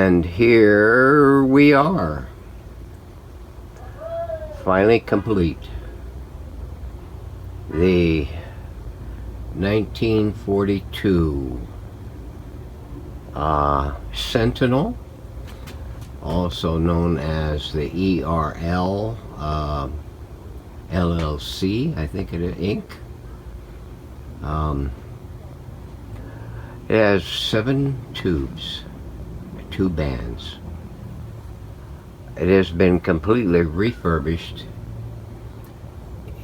And here we are, finally complete. The 1942 Sentinel, also known as the ERL LLC, I think it is, Inc. It has 7 tubes, 2 bands. It has been completely refurbished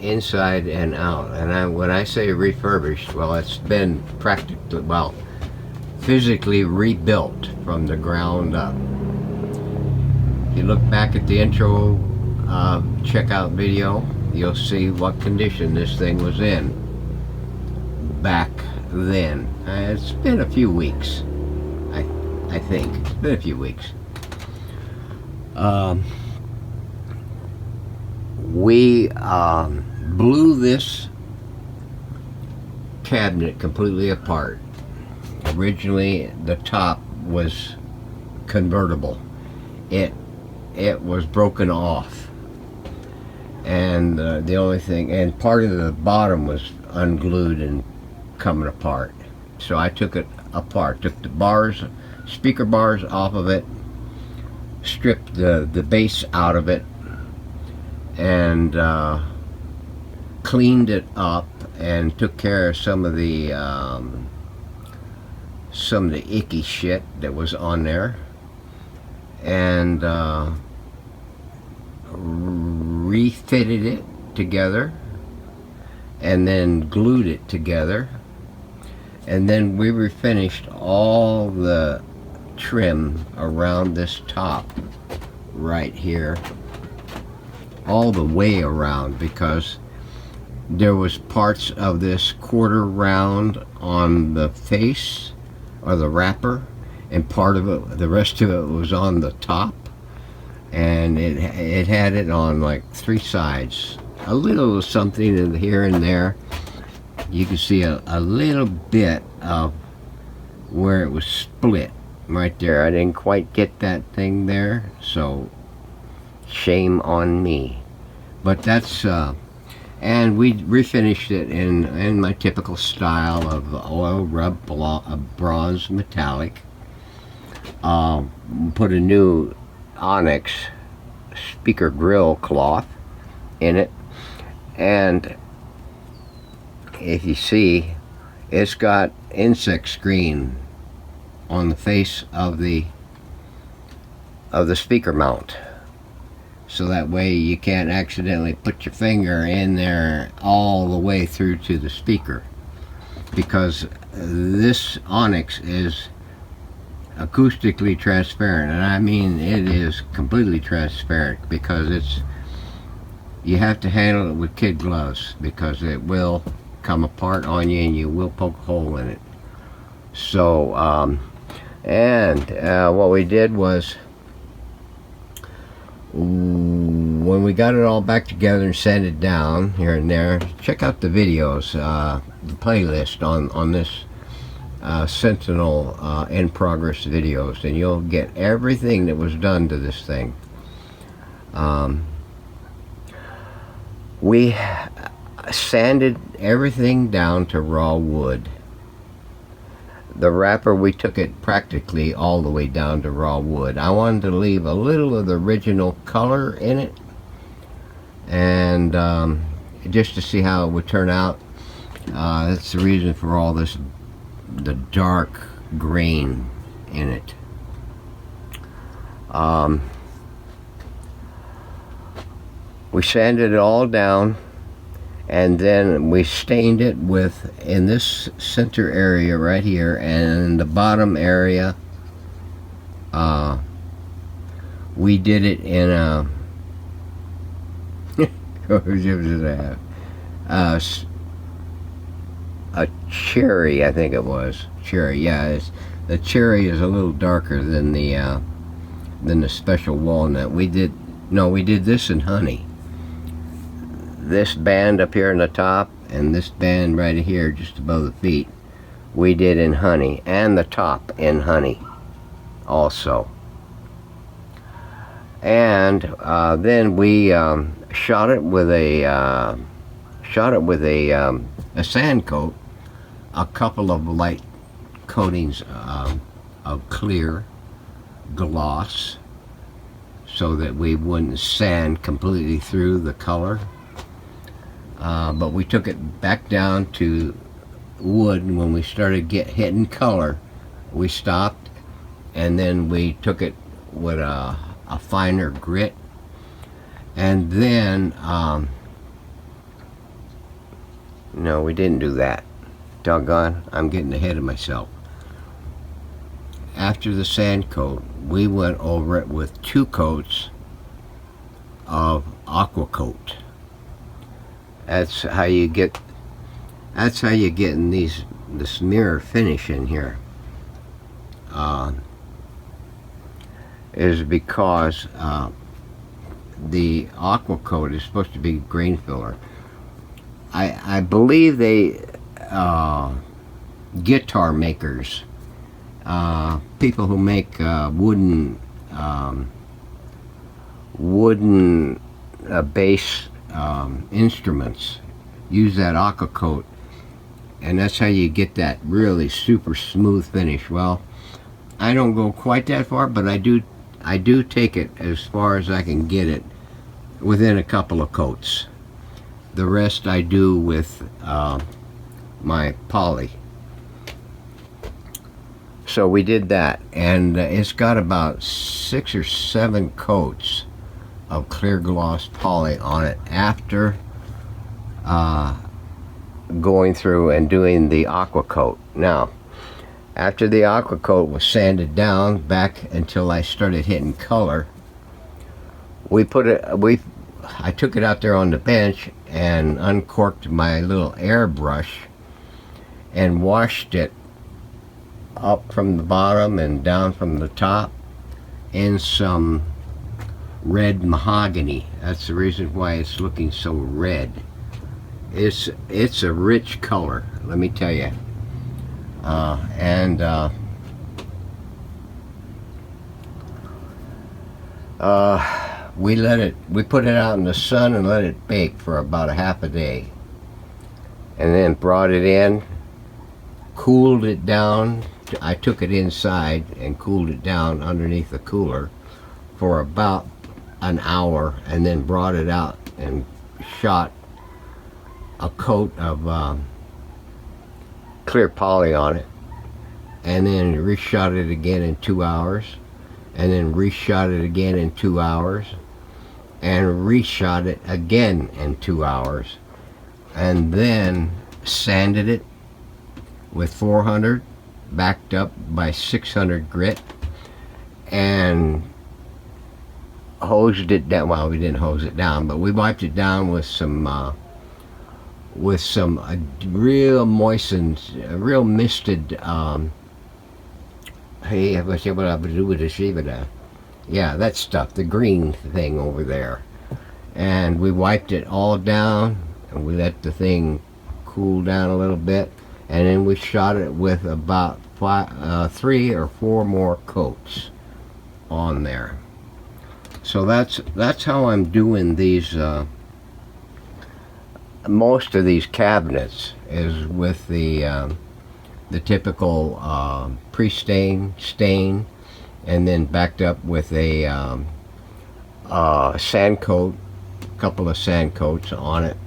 inside and out. And when I say refurbished, well, it's been practically, well, physically rebuilt from the ground up. If you look back at the intro checkout video, you'll see what condition this thing was in back then. It's been a few weeks, I think. It's been a few weeks. We blew this cabinet completely apart. Originally, the top was convertible. It was broken off, and the only thing, and part of the bottom was unglued and coming apart. So I took it apart, took the bars, speaker bars off of it, stripped the base out of it, and cleaned it up and took care of some of the icky shit that was on there, and refitted it together, and then glued it together, and then we refinished all the trim around this top right here, all the way around, because there was parts of this quarter round on the face or the wrapper, and part of it, the rest of it was on the top, and it had it on like 3 sides. A little something in here and there. You can see a little bit of where it was split right there. I didn't quite get that thing there, so shame on me. But that's and we refinished it in my typical style of oil rub bronze metallic. Put a new onyx speaker grill cloth in it, and if you see, it's got insect screen on the face of the speaker mount, so that way you can't accidentally put your finger in there all the way through to the speaker, because this onyx is acoustically transparent, and I mean it is completely transparent, because you have to handle it with kid gloves, because it will come apart on you and you will poke a hole in it. So what we did was, when we got it all back together and sanded down here and there, check out the videos, the playlist on this Sentinel in progress videos, and you'll get everything that was done to this thing. We sanded everything down to raw wood. The wrapper, we took it practically all the way down to raw wood. I wanted to leave a little of the original color in it, and just to see how it would turn out. That's the reason for all this, the dark grain in it. We sanded it all down, and then we stained it with, in this center area right here, and in the bottom area, we did it in a a cherry, I think it was cherry. Yeah, the cherry is a little darker than the special walnut. We did this in honey. This band up here in the top, and this band right here just above the feet, we did in honey, and the top in honey also. And then we shot it with a sand coat, a couple of light coatings of clear gloss, so that we wouldn't sand completely through the color. But we took it back down to wood, and when we started hitting color, we stopped, and then we took it with a finer grit, and then no, we didn't do that. Doggone, I'm getting ahead of myself. After the sand coat, we went over it with 2 coats of aqua coat. That's how you get in this mirror finish in here. Is because the aqua coat is supposed to be grain filler. I believe they guitar makers, people who make wooden bass instruments use that aqua coat, and that's how you get that really super smooth finish. Well, I don't go quite that far, but I do take it as far as I can get it within a couple of coats. The rest I do with my poly. So we did that, and it's got about 6 or 7 coats of clear gloss poly on it after going through and doing the aqua coat. Now, after the aqua coat was sanded down back until I started hitting color, I took it out there on the bench and uncorked my little airbrush and washed it up from the bottom and down from the top in some red mahogany. That's the reason why it's looking so red. It's a rich color, let me tell you. We put it out in the sun and let it bake for about a half a day, and then brought it in, cooled it down. I took it inside and cooled it down underneath the cooler for about an hour, and then brought it out and shot a coat of clear poly on it, and then reshot it again in 2 hours, and then reshot it again in 2 hours, and reshot it again in 2 hours, and then sanded it with 400 backed up by 600 grit, and hosed it down. Well, we didn't hose it down, but we wiped it down with some real moistened, real misted, yeah, that stuff, the green thing over there. And we wiped it all down, and we let the thing cool down a little bit, and then we shot it with about 3 or 4 more coats on there. So that's how I'm doing these. Most of these cabinets is with the typical pre-stain, stain, and then backed up with a sand coat, a couple of sand coats on it,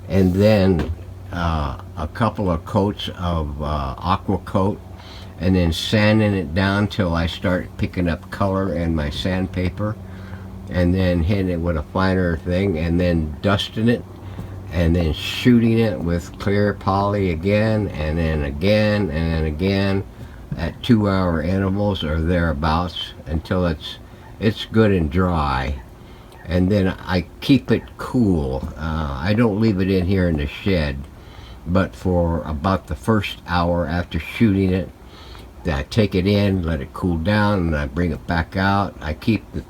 and then a couple of coats of aqua coat, and then sanding it down till I start picking up color in my sandpaper, and then hitting it with a finer thing, and then dusting it, and then shooting it with clear poly again, and then again, and then again, at 2-hour intervals or thereabouts, until it's good and dry. And then I keep it cool. I don't leave it in here in the shed, but for about the first hour after shooting it, then I take it in, let it cool down, and I bring it back out. I keep the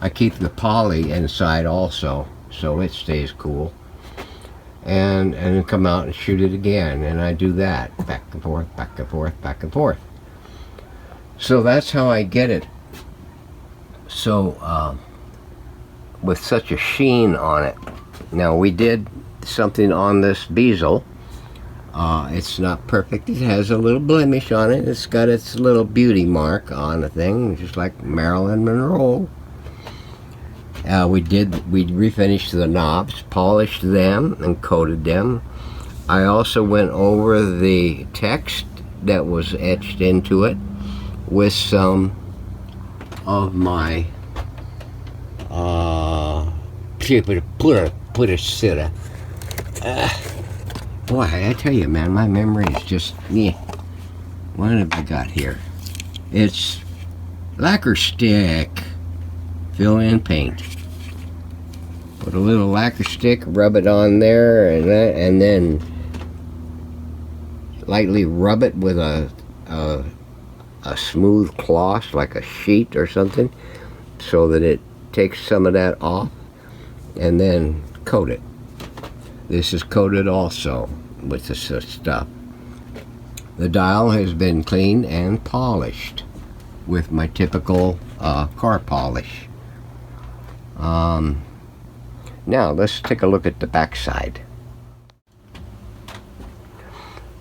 I keep the poly inside also, so it stays cool, and then come out and shoot it again, and I do that back and forth, back and forth, back and forth. So that's how I get it So with such a sheen on it. Now we did something on this bezel. It's not perfect. It has a little blemish on it. It's got its little beauty mark on the thing, just like Marilyn Monroe. We refinished the knobs, polished them, and coated them. I also went over the text that was etched into it with some of my put a sitter. Boy, I tell you, man, my memory is just, yeah. What have I got here? It's lacquer stick, fill in paint. Put a little lacquer stick, rub it on there, and then lightly rub it with a smooth cloth, like a sheet or something, so that it takes some of that off, and then coat it. This is coated also with this stuff. The dial has been cleaned and polished with my typical car polish. Now let's take a look at the back side.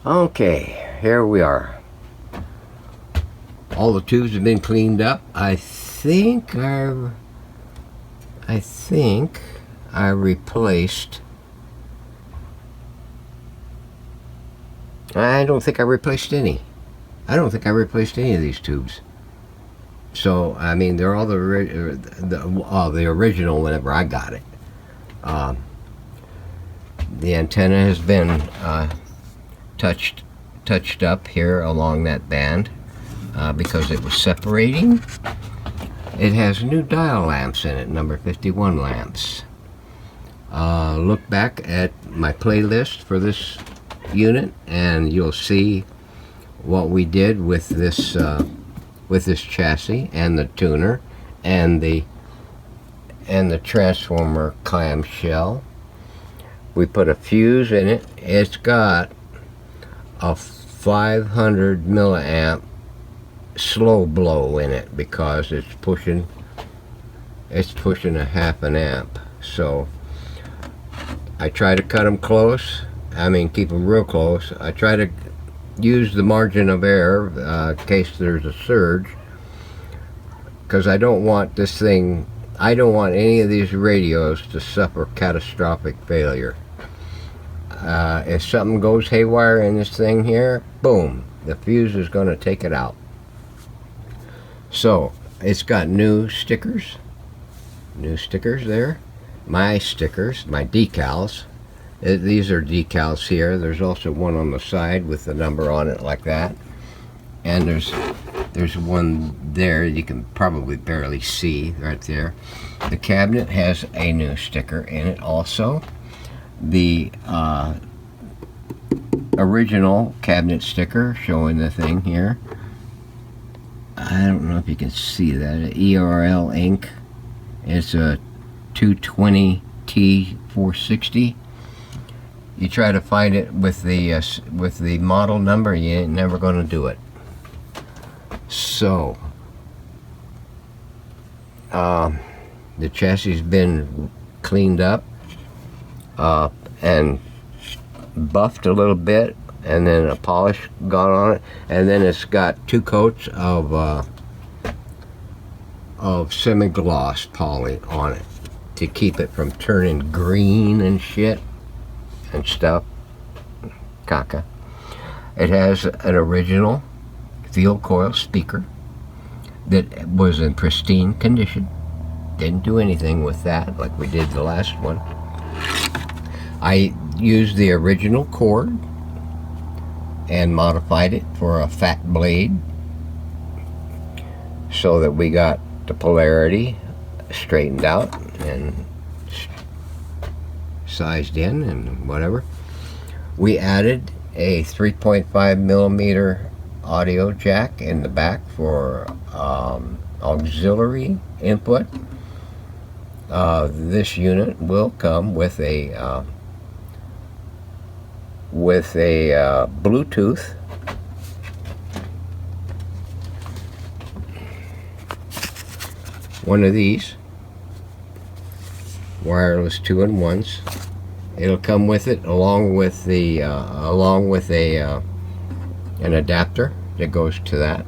Okay, here we are. All the tubes have been cleaned up. I think I replaced. I don't think I replaced any. I don't think I replaced any of these tubes. So I mean, they're all the original whenever I got it. The antenna has been touched up here along that band because it was separating. It has new dial lamps in it, number 51 lamps. Look back at my playlist for this unit and you'll see what we did with this chassis and the tuner and the transformer clamshell. We put a fuse in it. It's got a 500 milliamp slow blow in it because it's pushing a half an amp. So I try to cut them close. I mean, keep them real close. I try to use the margin of error in case there's a surge, because I don't want this thing, I don't want any of these radios to suffer catastrophic failure. If something goes haywire in this thing here, boom, the fuse is going to take it out. So it's got new stickers there, my stickers, my decals. These are decals here. There's also one on the side with the number on it like that, and there's one there you can probably barely see right there. The cabinet has a new sticker in it also. The original cabinet sticker showing the thing here. I don't know if you can see that. ERL ink. It's a 220T460. You try to find it with the model number, you ain't never going to do it. So the chassis has been cleaned up and buffed a little bit, and then a polish gone on it, and then it's got 2 coats of semi-gloss poly on it to keep it from turning green and shit and stuff. Caca. It has an original field coil speaker that was in pristine condition. Didn't do anything with that like we did the last one. I used the original cord and modified it for a fat blade so that we got the polarity straightened out and sized in and whatever. We added a 3.5 millimeter audio jack in the back for auxiliary input. This unit will come with a Bluetooth one of these wireless 2-in-1s. It'll come with it along with the an adapter that goes to that.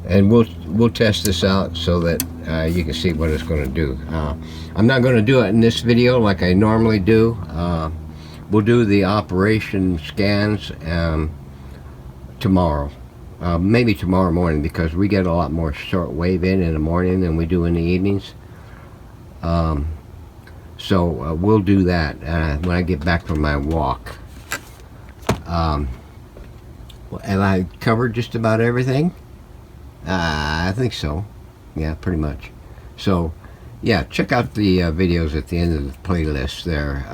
And we'll test this out so that you can see what it's going to do. I'm not going to do it in this video like I normally do. We'll do the operation scans tomorrow, maybe tomorrow morning, because we get a lot more shortwave in the morning than we do in the evenings. So we'll do that when I get back from my walk. Have I covered just about everything? I think so. Yeah, pretty much. So, yeah, check out the videos at the end of the playlist there.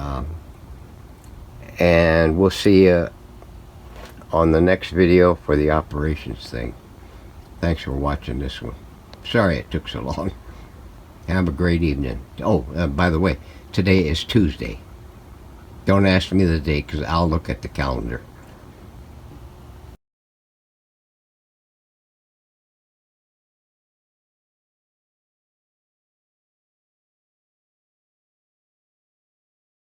And we'll see you on the next video for the operations thing. Thanks for watching this one. Sorry it took so long. Have a great evening. Oh, by the way, today is Tuesday. Don't ask me the date because I'll look at the calendar.